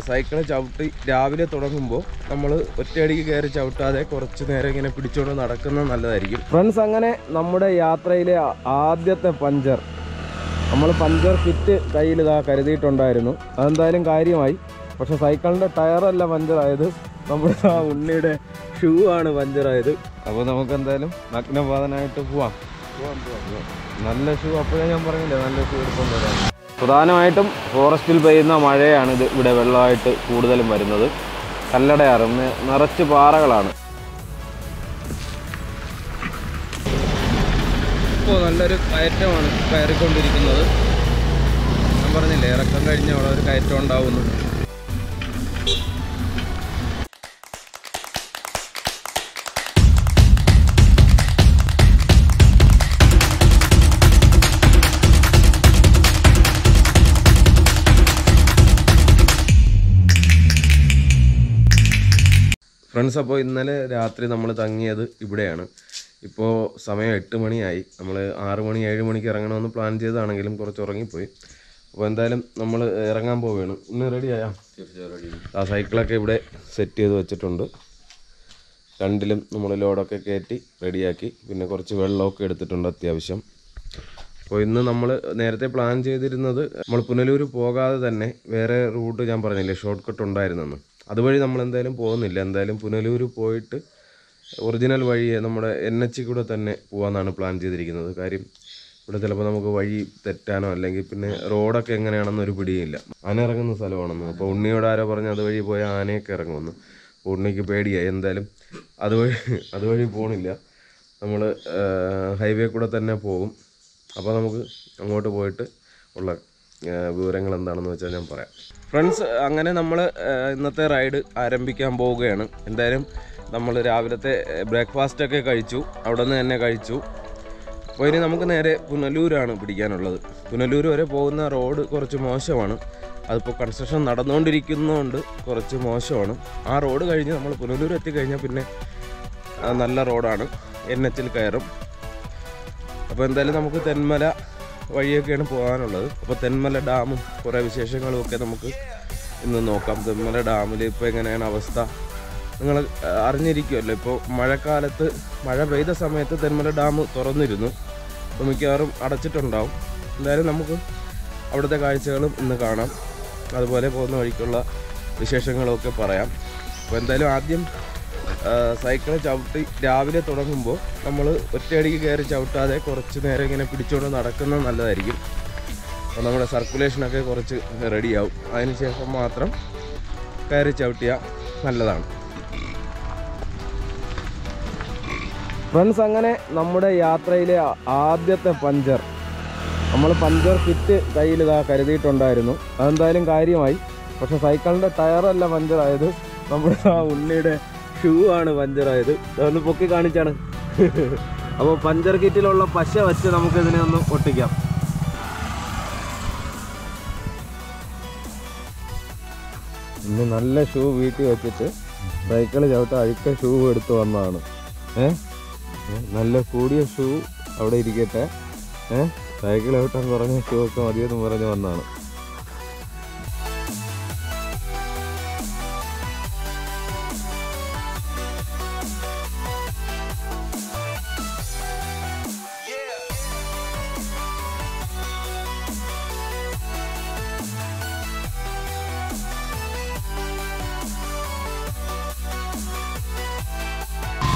Cycle ചവിട്ടി രാവിലെ തുടങ്ങുമ്പോൾ നമ്മൾ ഒറ്റയടിക്ക് കയറി ചവിട്ടാതെ കുറച്ച് നേരം ഇങ്ങനെ പിടിച്ചുകൊണ്ട് നടക്കുന്നത് നല്ലതായിരിക്കും. ഫ്രണ്ട്സ്, അങ്ങനെ നമ്മുടെ യാത്രയിലെ ആദ്യത്തെ പഞ്ചർ, നമ്മൾ പഞ്ചർ കിറ്റ് കയ്യിൽ ഇതാ കരുതിയിട്ടുണ്ടായിരുന്നു. അതെന്തായാലും കാര്യമായി. പക്ഷെ സൈക്കിളിൻ്റെ ടയറല്ല പഞ്ചറായത്, നമ്മുടെ ആ ഉണ്ണിയുടെ ഷൂ ആണ് പഞ്ചറായത്. അപ്പോൾ നമുക്ക് എന്തായാലും നഗ്നപാതനായിട്ട് പോവാം. നല്ല ഷൂ, അപ്പോഴേ ഞാൻ പറഞ്ഞില്ലേ നല്ല ഷൂ എടുക്കൊണ്ട് വരാം. പ്രധാനമായിട്ടും ഫോറസ്റ്റിൽ പെയ്യുന്ന മഴയാണ് ഇത് ഇവിടെ വെള്ളമായിട്ട് കൂടുതലും വരുന്നത്. കല്ലടയാറ് നിറച്ച് പാറകളാണ്. ഇപ്പോൾ നല്ലൊരു കയറ്റമാണ് കയറിക്കൊണ്ടിരിക്കുന്നത്. ഞാൻ പറഞ്ഞില്ലേ ഇറക്കം കഴിഞ്ഞ് അവിടെ ഒരു കയറ്റം ഉണ്ടാവുന്നു. ഫ്രണ്ട്സ്, അപ്പോൾ ഇന്നലെ രാത്രി നമ്മൾ തങ്ങിയത് ഇവിടെയാണ്. ഇപ്പോൾ സമയം 8 മണിയായി. നമ്മൾ 6 മണി 7 മണിക്ക് ഇറങ്ങണമെന്ന് പ്ലാൻ ചെയ്താണെങ്കിലും കുറച്ച് ഉറങ്ങിപ്പോയി. അപ്പോൾ എന്തായാലും നമ്മൾ ഇറങ്ങാൻ പോവുകയാണ്. ഇന്ന് റെഡിയായോ? ആ സൈക്കിളൊക്കെ ഇവിടെ സെറ്റ് ചെയ്ത് വെച്ചിട്ടുണ്ട്. രണ്ടിലും നമ്മൾ ലോഡൊക്കെ കയറ്റി റെഡിയാക്കി. പിന്നെ കുറച്ച് വെള്ളമൊക്കെ എടുത്തിട്ടുണ്ട് അത്യാവശ്യം. അപ്പോൾ ഇന്ന് നമ്മൾ നേരത്തെ പ്ലാൻ ചെയ്തിരുന്നത് നമ്മൾ പുനലൂർ പോകാതെ തന്നെ വേറെ റൂട്ട്, ഞാൻ പറഞ്ഞില്ലേ ഷോർട്ട് കട്ട് ഉണ്ടായിരുന്നെന്ന്, അതുവഴി നമ്മൾ എന്തായാലും പോകുന്നില്ല. എന്തായാലും പുനലൂർ പോയിട്ട് ഒറിജിനൽ വഴിയെ നമ്മുടെ NH കൂടെ തന്നെ പോകാമെന്നാണ് പ്ലാൻ ചെയ്തിരിക്കുന്നത്. കാര്യം ഇവിടെ ചിലപ്പോൾ നമുക്ക് വഴി തെറ്റാനോ അല്ലെങ്കിൽ പിന്നെ റോഡൊക്കെ എങ്ങനെയാണെന്നൊരു പിടിയില്ല. ആന ഇറങ്ങുന്ന സ്ഥലമാണെന്ന്. അപ്പോൾ ഉണ്ണിയോട് ആരോ പറഞ്ഞ് അതുവഴി പോയാൽ ആനയൊക്കെ ഇറങ്ങുമെന്ന്. അപ്പോൾ ഉണ്ണിക്ക് പേടിയായി. എന്തായാലും അതുവഴി പോകണില്ല, നമ്മൾ ഹൈവേ കൂടെ തന്നെ പോകും. അപ്പോൾ നമുക്ക് അങ്ങോട്ട് പോയിട്ട് ഉള്ള വിവരങ്ങൾ എന്താണെന്ന് വെച്ചാൽ ഞാൻ പറയാം. ഫ്രണ്ട്സ്, അങ്ങനെ നമ്മൾ ഇന്നത്തെ റൈഡ് ആരംഭിക്കാൻ പോവുകയാണ്. എന്തായാലും നമ്മൾ രാവിലത്തെ ബ്രേക്ക്ഫാസ്റ്റൊക്കെ കഴിച്ചു, അവിടെ നിന്ന് തന്നെ കഴിച്ചു. അപ്പോൾ ഇനി നമുക്ക് നേരെ പുനലൂരാണ് പിടിക്കാനുള്ളത്. പുനലൂർ വരെ പോകുന്ന റോഡ് കുറച്ച് മോശമാണ്. അതിപ്പോൾ കൺസ്ട്രക്ഷൻ നടന്നുകൊണ്ടിരിക്കുന്നതുകൊണ്ട് കുറച്ച് മോശമാണ്. ആ റോഡ് കഴിഞ്ഞ് നമ്മൾ പുനലൂർ എത്തിക്കഴിഞ്ഞാൽ പിന്നെ നല്ല റോഡാണ്, NH കയറും. അപ്പോൾ എന്തായാലും നമുക്ക് തെന്മല വഴിയൊക്കെയാണ് പോകാനുള്ളത്. അപ്പോൾ തെന്മല ഡാമും കുറേ വിശേഷങ്ങളും ഒക്കെ നമുക്ക് ഇന്ന് നോക്കാം. തെന്മല ഡാമിൽ ഇപ്പോൾ എങ്ങനെയാണ് അവസ്ഥ നിങ്ങൾ അറിഞ്ഞിരിക്കുമല്ലോ. ഇപ്പോൾ മഴക്കാലത്ത് മഴ പെയ്ത സമയത്ത് തെന്മല ഡാം തുറന്നിരുന്നു. അപ്പോൾ മിക്കവാറും അടച്ചിട്ടുണ്ടാവും. എന്തായാലും നമുക്ക് അവിടുത്തെ കാഴ്ചകളും ഇന്ന് കാണാം. അതുപോലെ പോകുന്ന വഴിക്കുള്ള വിശേഷങ്ങളൊക്കെ പറയാം. അപ്പോൾ എന്തായാലും ആദ്യം സൈക്കിൾ ചവിട്ടി രാവിലെ തുടങ്ങുമ്പോൾ നമ്മൾ ഒറ്റയടിക്ക് കയറി ചവിട്ടാതെ കുറച്ച് നേരം ഇങ്ങനെ പിടിച്ചുകൊണ്ട് നടക്കുന്നത് നല്ലതായിരിക്കും. അപ്പോൾ നമ്മുടെ സർക്കുലേഷനൊക്കെ കുറച്ച് റെഡിയാവും. അതിനുശേഷം മാത്രം കയറി ചവിട്ടിയാൽ നല്ലതാണ്. ഫ്രണ്ട്സ്, അങ്ങനെ നമ്മുടെ യാത്രയിലെ ആദ്യത്തെ പഞ്ചർ, നമ്മൾ പഞ്ചർ കിറ്റ് കയ്യിൽ ഇതാ കരുതിയിട്ടുണ്ടായിരുന്നു. അതെന്തായാലും കാര്യമായി. പക്ഷെ സൈക്കിളിൻ്റെ ടയറല്ല പഞ്ചറായത്, നമ്മുടെ ആ ഉണ്ണിയുടെ ഷൂ ആണ് പഞ്ചറായത്. അതൊന്ന് പൊക്കി കാണിച്ചാണ്. അപ്പോൾ പഞ്ചർ കിറ്റിലുള്ള പശ വെച്ച് നമുക്കിതിനെ ഒന്ന് ഒട്ടിക്കാം. ഇന്ന് നല്ല ഷൂ വീട്ടിൽ വെച്ചിട്ട് സൈക്കിൾ ചവിട്ട അഴുക്ക ഷൂ എടുത്ത് വന്നതാണ്. നല്ല കൂടിയ ഷൂ അവിടെ ഇരിക്കട്ടെ, സൈക്കിൾ ചവിട്ടാൻ കുറഞ്ഞ ഷൂ ഒക്കെ മതിയെന്ന് പറഞ്ഞ് വന്നതാണ്.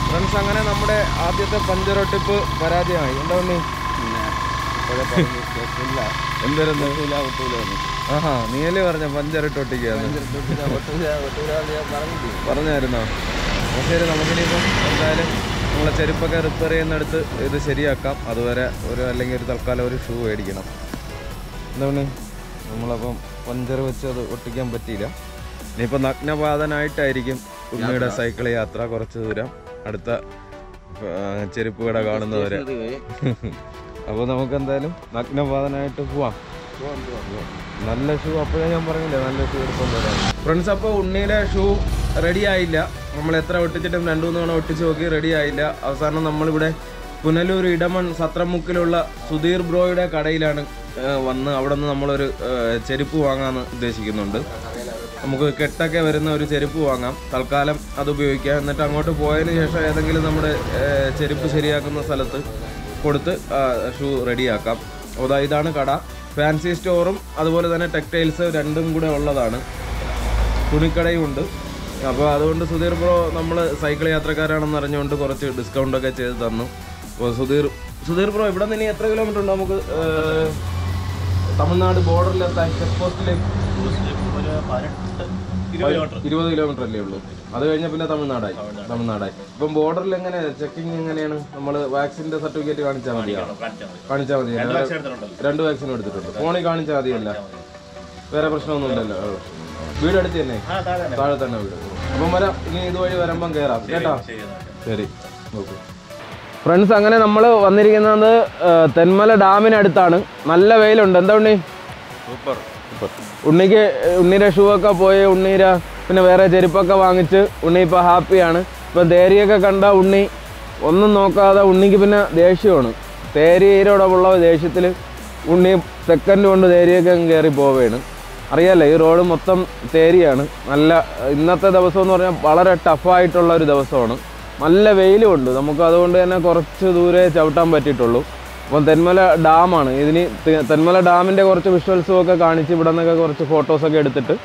ഫ്രണ്ട്സ്, അങ്ങനെ നമ്മുടെ ആദ്യത്തെ പഞ്ചർ ഒട്ടിപ്പ് പരാജയമായി. എന്താ ഉണ്ണി? ആഹാ, നീയല്ലേ പറഞ്ഞ പഞ്ചറിട്ട് ഒട്ടിക്കാന്ന് പറഞ്ഞായിരുന്നോ? ശരി, നമുക്കിനിയിപ്പം എന്തായാലും നമ്മളെ ചെരുപ്പൊക്കെ റിപ്പയർ ചെയ്യുന്നിടത്ത് ഇത് ശരിയാക്കാം. അതുവരെ അല്ലെങ്കിൽ ഒരു തൽക്കാലം ഒരു ഷൂ മേടിക്കണം. എന്താ ഉണ്ണി? നമ്മളപ്പം പഞ്ചർ വെച്ച് അത് ഒട്ടിക്കാൻ പറ്റിയില്ല. ഇനിയിപ്പോൾ നഗ്നപാതനായിട്ടായിരിക്കും ഉണ്ണിയുടെ സൈക്കിൾ യാത്ര. കുറച്ച് ദൂരം അടുത്ത ചെരുപ്പ് കട കാണുന്നവരെ. അപ്പോൾ നമുക്ക് എന്തായാലും നഗ്നപാതനായിട്ട് പോവാം. നല്ല ഷൂ, അപ്പോഴേ ഞാൻ പറഞ്ഞില്ലേ നല്ല ഷൂ എടുക്കൊണ്ട് വരാം. ഫ്രണ്ട്സ്, അപ്പോൾ ഉണ്ണിയുടെ ഷൂ റെഡി ആയില്ല. നമ്മൾ എത്ര ഒട്ടിച്ചിട്ടും 2-3 തവണ ഒട്ടിച്ച് നോക്കി റെഡി ആയില്ല. അവസാനം നമ്മളിവിടെ പുനലൂർ ഇടമൺ സത്രമുക്കിലുള്ള സുധീർ ബ്രോയുടെ കടയിലാണ് വന്ന് അവിടെ നിന്ന് നമ്മളൊരു ചെരുപ്പ് വാങ്ങാമെന്ന് ഉദ്ദേശിക്കുന്നുണ്ട്. നമുക്ക് കെട്ടൊക്കെ വരുന്ന ഒരു ചെരുപ്പ് വാങ്ങാം, തൽക്കാലം അത് ഉപയോഗിക്കാം. എന്നിട്ട് അങ്ങോട്ട് പോയതിന് ശേഷം ഏതെങ്കിലും നമ്മുടെ ചെരുപ്പ് ശരിയാക്കുന്ന സ്ഥലത്ത് കൊടുത്ത് ഷൂ റെഡിയാക്കാം. അപ്പോൾ ഇതാണ് കട. ഫാൻസി സ്റ്റോറും അതുപോലെ തന്നെ ടെക്സ്റ്റൈൽസ് രണ്ടും കൂടെ ഉള്ളതാണ്. തുണിക്കടയും ഉണ്ട്. അപ്പോൾ അതുകൊണ്ട് സുധീർ ബ്രോ നമ്മൾ സൈക്കിൾ യാത്രക്കാരാണെന്ന് അറിഞ്ഞുകൊണ്ട് കുറച്ച് ഡിസ്കൗണ്ടൊക്കെ ചെയ്ത് തന്നു. അപ്പോൾ സുധീർ ബ്രോ ഇവിടെ നിന്ന് ഇനി എത്ര കിലോമീറ്റർ ഉണ്ട് നമുക്ക് തമിഴ്നാട് ബോർഡറിലെത്താൻ? ചെക്ക് പോസ്റ്റിലേക്ക് 20 കിലോമീറ്റർ അല്ലേ ഉള്ളൂ. അത് കഴിഞ്ഞാൽ പിന്നെ തമിഴ്നാടായി. ഇപ്പം ബോർഡറിൽ എങ്ങനെ ചെക്കിങ് എങ്ങനെയാണ്? നമ്മൾ വാക്സിൻ്റെ സർട്ടിഫിക്കറ്റ് കാണിച്ചാൽ മതിയോ? കാണിച്ചാൽ മതി. 2 വാക്സിനും എടുത്തിട്ടുണ്ട്. ഫോണിൽ കാണിച്ചാൽ മതിയല്ല, വേറെ പ്രശ്നമൊന്നും ഇല്ലല്ലോ. വീട് അടുത്ത് തന്നെ, താഴെ തന്നെ വീട്. അപ്പം വരാം, ഇനി ഇതുവഴി വരുമ്പം കയറാം കേട്ടാ. ശരി, ഓക്കെ ഫ്രണ്ട്സ്. അങ്ങനെ നമ്മൾ വന്നിരിക്കുന്നത് തെന്മല ഡാമിനടുത്താണ്. നല്ല വെയിലുണ്ട്. എന്താ ഉണ്ണി? സൂപ്പർ. ഉണ്ണിയുടെ ഷൂ ഒക്കെ പോയി, ഉണ്ണീര പിന്നെ വേറെ ചെരുപ്പൊക്കെ വാങ്ങിച്ച് ഉണ്ണി ഇപ്പോൾ ഹാപ്പിയാണ്. ഇപ്പം തേരിയൊക്കെ കണ്ട ഉണ്ണി ഒന്നും നോക്കാതെ, ഉണ്ണിക്ക് പിന്നെ ദേഷ്യമാണ്. തേരിയോടുള്ള ദേഷ്യത്തിൽ ഉണ്ണി സെക്കൻഡ് കൊണ്ട് തേരിയൊക്കെ കയറി പോവുകയാണ്. അറിയാമല്ലോ, ഈ റോഡ് മൊത്തം തേരിയാണ്. ഇന്നത്തെ ദിവസം എന്ന് പറഞ്ഞാൽ വളരെ ടഫായിട്ടുള്ള ഒരു ദിവസമാണ്. നല്ല വെയിലും ഉണ്ട്. നമുക്ക് അതുകൊണ്ട് തന്നെ കുറച്ച് ദൂരെ ചവിട്ടാൻ പറ്റിയിട്ടുള്ളൂ. അപ്പം തെന്മല ഡാമാണ്. തെന്മല ഡാമിൻ്റെ കുറച്ച് വിഷ്വൽസും ഒക്കെ കാണിച്ച് ഇവിടെ നിന്നൊക്കെ കുറച്ച് ഫോട്ടോസൊക്കെ എടുത്തിട്ട്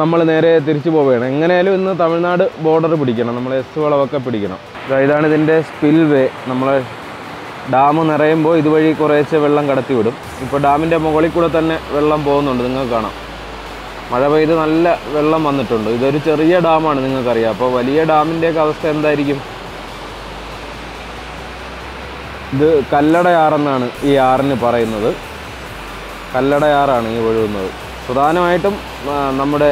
നമ്മൾ നേരെ തിരിച്ചു പോവുകയാണ്. എങ്ങനെയാലും ഇന്ന് തമിഴ്നാട് ബോർഡർ പിടിക്കണം, നമ്മൾ എസ് വളവൊക്കെ പിടിക്കണം. ഇതാണ് ഇതിൻ്റെ സ്പിൽ വേ. നമ്മൾ ഡാം നിറയുമ്പോൾ ഇതുവഴി കുറേശ്ശെ വെള്ളം കടത്തി വിടും. ഇപ്പോൾ ഡാമിൻ്റെ മുകളിൽ കൂടെ തന്നെ വെള്ളം പോകുന്നുണ്ട്, നിങ്ങൾക്ക് കാണാം. മഴ പെയ്ത് നല്ല വെള്ളം വന്നിട്ടുണ്ട്. ഇതൊരു ചെറിയ ഡാമാണ്, നിങ്ങൾക്കറിയാം. അപ്പോൾ വലിയ ഡാമിൻ്റെയൊക്കെ അവസ്ഥ എന്തായിരിക്കും? ഇത് കല്ലടയാറെന്നാണ് ഈ ആറിന് പറയുന്നത്. കല്ലടയാറാണ് ഈ ഒഴുകുന്നത്. പ്രധാനമായിട്ടും നമ്മുടെ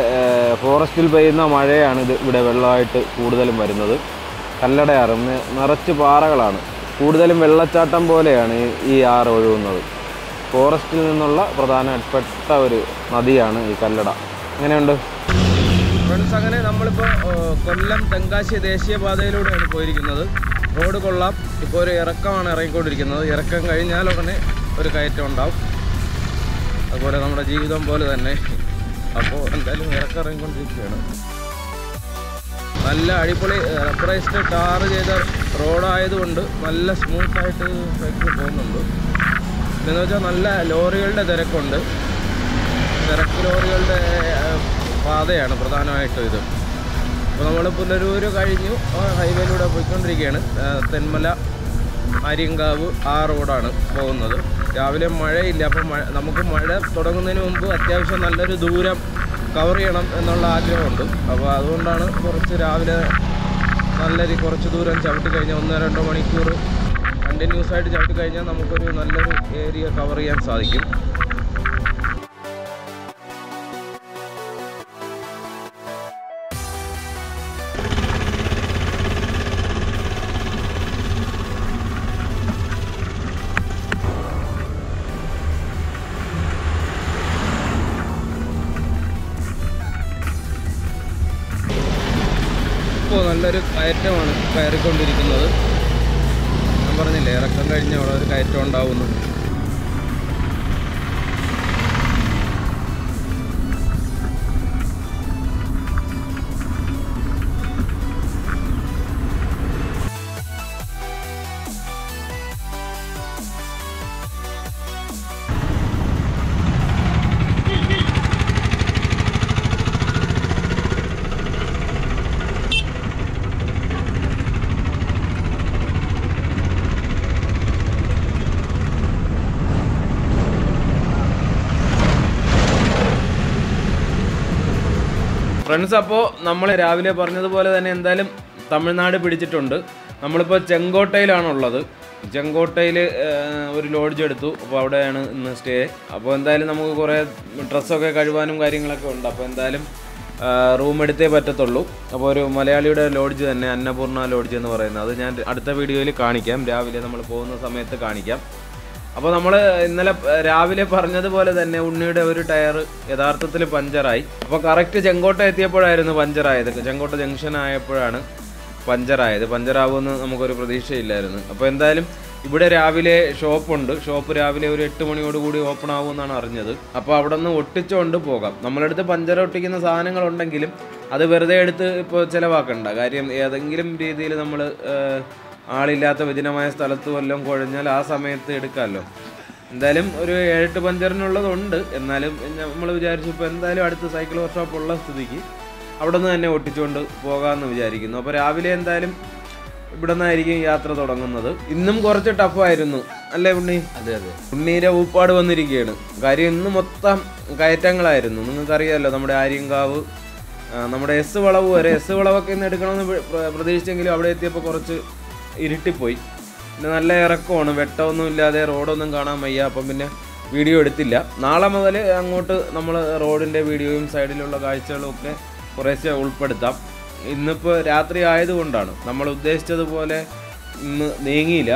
ഫോറസ്റ്റിൽ പെയ്യുന്ന മഴയാണ് ഇവിടെ വെള്ളമായിട്ട് കൂടുതലും വരുന്നത്. കല്ലടയാറ് നിറച്ച് പാറകളാണ്. കൂടുതലും വെള്ളച്ചാട്ടം പോലെയാണ് ഈ ആറ് ഒഴുകുന്നത്. ഫോറസ്റ്റിൽ നിന്നുള്ള പ്രധാനപ്പെട്ട ഒരു നദിയാണ് ഈ കല്ലട. എങ്ങനെയുണ്ട് ഫ്രണ്ട്സ്? അങ്ങനെ നമ്മളിപ്പോൾ കൊല്ലം തെങ്കാശി ദേശീയപാതയിലൂടെയാണ് പോയിരിക്കുന്നത്. റോഡ് കൊള്ളാം. ഇപ്പോൾ ഒരു ഇറക്കമാണ് ഇറങ്ങിക്കൊണ്ടിരിക്കുന്നത്. ഇറക്കം കഴിഞ്ഞാൽ ഉടനെ ഒരു കയറ്റം ഉണ്ടാവും. അതുപോലെ നമ്മുടെ ജീവിതം പോലെ തന്നെ. അപ്പോൾ എന്തായാലും ഇറക്കം ഇറങ്ങിക്കൊണ്ടിരിക്കുകയാണ്. നല്ല അടിപൊളി റബ്ബറൈസ്ഡ് ടാർ ചെയ്ത റോഡായതുകൊണ്ട് നല്ല സ്മൂത്തായിട്ട് സൈക്കിൾ പോകുന്നുണ്ട്. എന്ന് വെച്ചാൽ നല്ല ലോറികളുടെ തിരക്കുണ്ട്. ലോറികളുടെ പാതയാണ് പ്രധാനമായിട്ടും ഇത്. അപ്പോൾ നമ്മൾ പുനലൂർ കഴിഞ്ഞു ഹൈവേയിലൂടെ പോയിക്കൊണ്ടിരിക്കുകയാണ്. തെന്മല ആര്യങ്കാവ് ആ റോഡാണ് പോകുന്നത്. രാവിലെ മഴയില്ല. അപ്പം നമുക്ക് മഴ തുടങ്ങുന്നതിന് മുമ്പ് അത്യാവശ്യം നല്ലൊരു ദൂരം കവർ ചെയ്യണം എന്നുള്ള ആഗ്രഹമുണ്ട്. അപ്പോൾ അതുകൊണ്ടാണ് രാവിലെ കുറച്ച് ദൂരം ചവിട്ടി കഴിഞ്ഞാൽ 1-2 മണിക്കൂർ കണ്ടിന്യൂസ് ആയിട്ട് ചവിട്ടി കഴിഞ്ഞാൽ നമുക്കൊരു നല്ലൊരു ഏരിയ കവർ ചെയ്യാൻ സാധിക്കും. ഇപ്പോൾ നല്ലൊരു കയറ്റമാണ് കയറിക്കൊണ്ടിരിക്കുന്നത്. ഞാൻ പറഞ്ഞില്ലേ, ഇറക്കം കഴിഞ്ഞ അവിടെ ഒരു കയറ്റം ഉണ്ടാവുന്നു. ഫ്രണ്ട്സ്, അപ്പോൾ നമ്മൾ രാവിലെ പറഞ്ഞതുപോലെ തന്നെ എന്തായാലും തമിഴ്നാട് പിടിച്ചിട്ടുണ്ട്. നമ്മളിപ്പോൾ ചെങ്കോട്ടയിലാണുള്ളത്. ചെങ്കോട്ടയിൽ ഒരു ലോഡ്ജ് എടുത്തു. അപ്പോൾ അവിടെയാണ് ഇന്ന് സ്റ്റേ. അപ്പോൾ എന്തായാലും നമുക്ക് കുറേ ഡ്രസ്സൊക്കെ കഴുകാനും കാര്യങ്ങളൊക്കെ ഉണ്ട്. അപ്പോൾ എന്തായാലും റൂം എടുത്തേ പറ്റത്തുള്ളൂ. അപ്പോൾ ഒരു മലയാളിയുടെ ലോഡ്ജ് തന്നെ, അന്നപൂർണ ലോഡ്ജ് എന്ന് പറയുന്നത്. അത് ഞാൻ അടുത്ത വീഡിയോയിൽ കാണിക്കാം. രാവിലെ നമ്മൾ പോകുന്ന സമയത്ത് കാണിക്കാം. അപ്പോൾ നമ്മൾ ഇന്നലെ രാവിലെ പറഞ്ഞതുപോലെ തന്നെ ഉണ്ണിയുടെ ഒരു ടയർ യഥാർത്ഥത്തിൽ പഞ്ചറായി. അപ്പോൾ കറക്റ്റ് ചെങ്കോട്ട എത്തിയപ്പോഴായിരുന്നു പഞ്ചറായത്. ചെങ്കോട്ട ജംഗ്ഷൻ ആയപ്പോഴാണ് പഞ്ചറായത്. പഞ്ചറാവുമെന്ന് നമുക്കൊരു പ്രതീക്ഷയില്ലായിരുന്നു. അപ്പോൾ എന്തായാലും ഇവിടെ രാവിലെ ഷോപ്പുണ്ട്. ഷോപ്പ് രാവിലെ ഒരു 8 മണിയോടുകൂടി ഓപ്പൺ ആകുമെന്നാണ് അറിഞ്ഞത്. അപ്പോൾ അവിടെ നിന്ന് ഒട്ടിച്ചുകൊണ്ട് പോകാം. നമ്മളടുത്ത് പഞ്ചർ ഒട്ടിക്കുന്ന സാധനങ്ങളുണ്ടെങ്കിലും അത് വെറുതെ എടുത്ത് ഇപ്പോൾ ചിലവാക്കണ്ട. കാര്യം ഏതെങ്കിലും രീതിയിൽ നമ്മൾ ആളില്ലാത്ത വിജനമായ സ്ഥലത്ത് വല്ലതും കുഴഞ്ഞാൽ ആ സമയത്ത് എടുക്കാമല്ലോ. എന്തായാലും ഒരു 7-8 പഞ്ചറിനുള്ളതുണ്ട്. എന്നാലും നമ്മൾ വിചാരിച്ചു ഇപ്പോൾ എന്തായാലും അടുത്ത് സൈക്കിൾ വർക്ക്ഷോപ്പ് ഉള്ള സ്ഥിതിക്ക് അവിടെ നിന്ന് തന്നെ ഒട്ടിച്ചുകൊണ്ട് പോകാമെന്ന് വിചാരിക്കുന്നു. അപ്പോൾ രാവിലെ എന്തായാലും ഇവിടെ നിന്നായിരിക്കും യാത്ര തുടങ്ങുന്നത്. ഇന്നും കുറച്ച് ടഫായിരുന്നു അല്ലേ ഉണ്ണി? അതെ അതെ, ഉണ്ണീരെ ഊപ്പാട് വന്നിരിക്കുകയാണ്. കാര്യം ഇന്ന് മൊത്തം കയറ്റങ്ങളായിരുന്നു. നിങ്ങൾക്കറിയാമല്ലോ, നമ്മുടെ ആര്യങ്കാവ്, നമ്മുടെ എസ് വളവ് വരെ. എസ് വളവൊക്കെ ഇന്ന് എടുക്കണമെന്ന് പ്രതീക്ഷിച്ചെങ്കിലും അവിടെ എത്തിയപ്പോൾ കുറച്ച് ഇരുട്ടിപ്പോയി. പിന്നെ നല്ല ഇറക്കമാണ്, വെട്ടമൊന്നും ഇല്ലാതെ റോഡൊന്നും കാണാൻ വയ്യ. അപ്പം പിന്നെ വീഡിയോ എടുത്തില്ല. നാളെ മുതൽ അങ്ങോട്ട് നമ്മൾ റോഡിൻ്റെ വീഡിയോയും സൈഡിലുള്ള കാഴ്ചകളും ഒക്കെ കുറേശ്ശെ ഉൾപ്പെടുത്താം. ഇന്നിപ്പോൾ രാത്രി ആയതുകൊണ്ടാണ് നമ്മൾ ഉദ്ദേശിച്ചതുപോലെ ഇന്ന് നീങ്ങിയില്ല,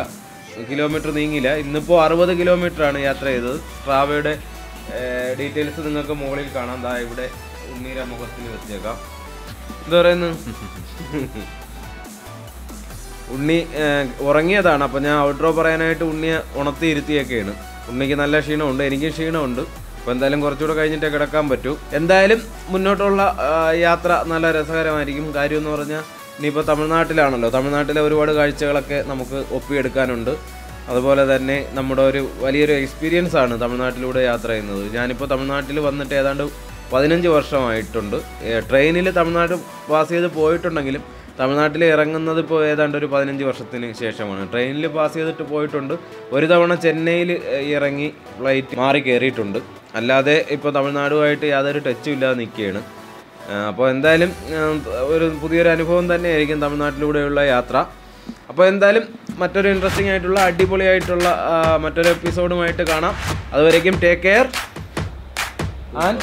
കിലോമീറ്റർ നീങ്ങിയില്ല. ഇന്നിപ്പോൾ 60 കിലോമീറ്ററാണ് യാത്ര ചെയ്തത്. ട്രാവയുടെ ഡീറ്റെയിൽസ് നിങ്ങൾക്ക് മുകളിൽ കാണാം. ദാ ഇവിടെ ഉണ്ണീര മുഖത്തിൽ വെച്ചേക്കാം. എന്താ പറയുന്നു? ഉണ്ണി ഉറങ്ങിയതാണ്. അപ്പോൾ ഞാൻ ഔട്ട്രോ പറയാനായിട്ട് ഉണ്ണിയെ ഉണർത്തിയിരുത്തിയൊക്കെയാണ്. ഉണ്ണിക്ക് നല്ല ക്ഷീണമുണ്ട്, എനിക്കും ക്ഷീണമുണ്ട്. അപ്പോൾ എന്തായാലും കുറച്ചുകൂടെ കഴിഞ്ഞിട്ടേ കിടക്കാൻ പറ്റൂ. എന്തായാലും മുന്നോട്ടുള്ള യാത്ര നല്ല രസകരമായിരിക്കും. കാര്യം എന്ന് പറഞ്ഞാൽ ഇനിയിപ്പോൾ തമിഴ്നാട്ടിലാണല്ലോ, തമിഴ്നാട്ടിലെ ഒരുപാട് കാഴ്ചകളൊക്കെ നമുക്ക് ഒപ്പിയെടുക്കാനുണ്ട്. അതുപോലെ തന്നെ നമ്മുടെ ഒരു വലിയൊരു എക്സ്പീരിയൻസ് ആണ് തമിഴ്നാട്ടിലൂടെ യാത്ര ചെയ്യുന്നത്. ഞാനിപ്പോൾ തമിഴ്നാട്ടിൽ വന്നിട്ട് ഏതാണ്ട് 15 വർഷമായിട്ടുണ്ട്. ട്രെയിനിൽ തമിഴ്നാട് പാസ് ചെയ്ത് പോയിട്ടുണ്ടെങ്കിലും തമിഴ്നാട്ടിൽ ഇറങ്ങുന്നത് ഇപ്പോൾ ഏതാണ്ട് ഒരു 15 വർഷത്തിന് ശേഷമാണ്. ട്രെയിനിൽ പാസ് ചെയ്തിട്ട് പോയിട്ടുണ്ട്. ഒരു തവണ ചെന്നൈയിൽ ഇറങ്ങി ഫ്ലൈറ്റ് മാറി കയറിയിട്ടുണ്ട്. അല്ലാതെ ഇപ്പോൾ തമിഴ്നാടുമായിട്ട് യാതൊരു ടച്ചും ഇല്ലാതെ നിൽക്കുകയാണ്. അപ്പോൾ എന്തായാലും ഒരു പുതിയൊരു അനുഭവം തന്നെയായിരിക്കും തമിഴ്നാട്ടിലൂടെയുള്ള യാത്ര. അപ്പോൾ എന്തായാലും മറ്റൊരു ഇൻട്രസ്റ്റിംഗ് ആയിട്ടുള്ള അടിപൊളിയായിട്ടുള്ള മറ്റൊരു എപ്പിസോഡുമായിട്ട് കാണാം. അതുവരേക്കും ടേക്ക് കെയർ ആൻഡ്